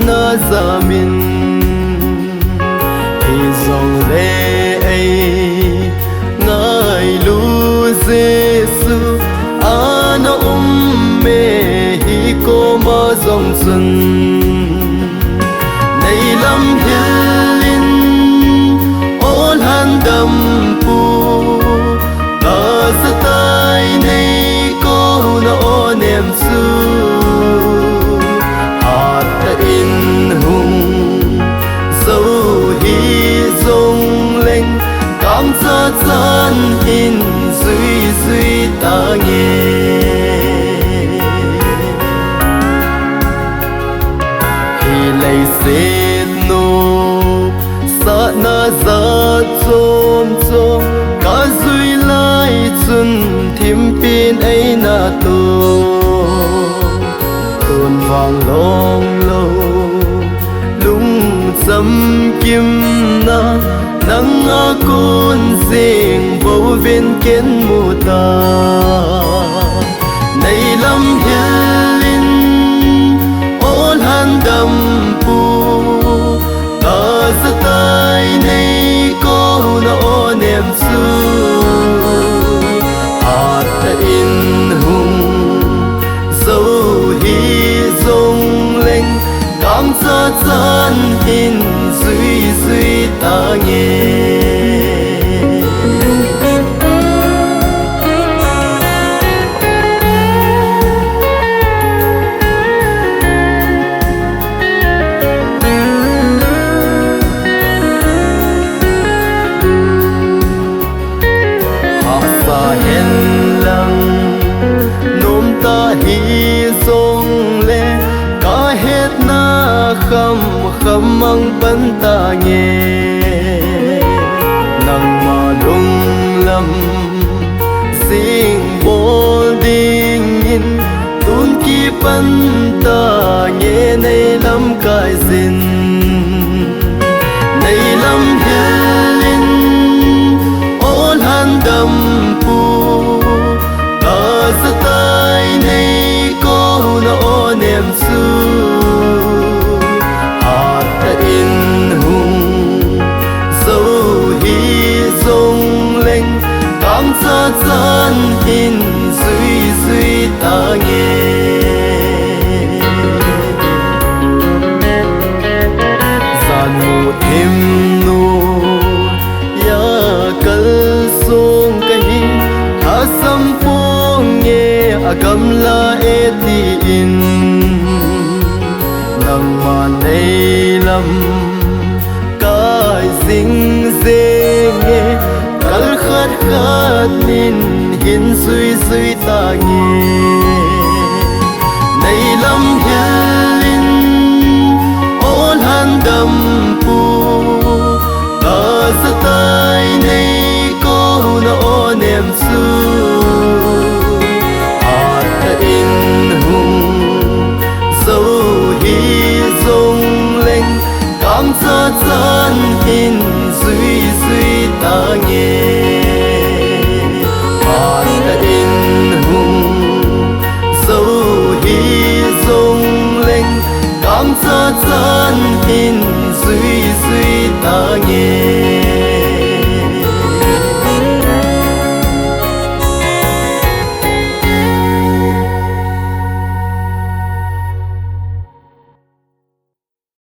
na za min thì dòng lệ ấy ngài lu Giêsu ana me hi ko ma dòng sun này lâm hilin ol han dam pu ta sa tai này ko na onem su hat ta in hung dấu hi dòng lên cảm giác gian in duy duy ta nghe hi lấy xét nô sa na za chom chom cả duy lai chun thim pin ấy na tô tuôn vàng long lâu lung chấm kim na nắng a côn riêng vô viên kiến mù ta này lâm hilin ol han dam pu ta sa tai này ko na onem su hat ta in hung dấu hi dòng lên cảm giác gian in duy duy ta nghe khăm khăm mang bấn ta nghe nang ma lung lâm sing bol ding in tun ki pan ta nghe này lâm kai zin này lâm hilin ol han dam pu ta sa tai này ko na onem su gian in duy duy ta nghe gian một him nu ya kal song kahi ha sam pong nghe agam la eti in nang ma nei lam kai sing se nghe kal khat khat nin hin suy suy ta nghe này lâm hilin ol han dam pu ta sa tai này ko na onem su hat ta in hung dấu hi dòng lên cảm giác gian in duy duy ta nghe cảm giác gian in duy duy ta nghe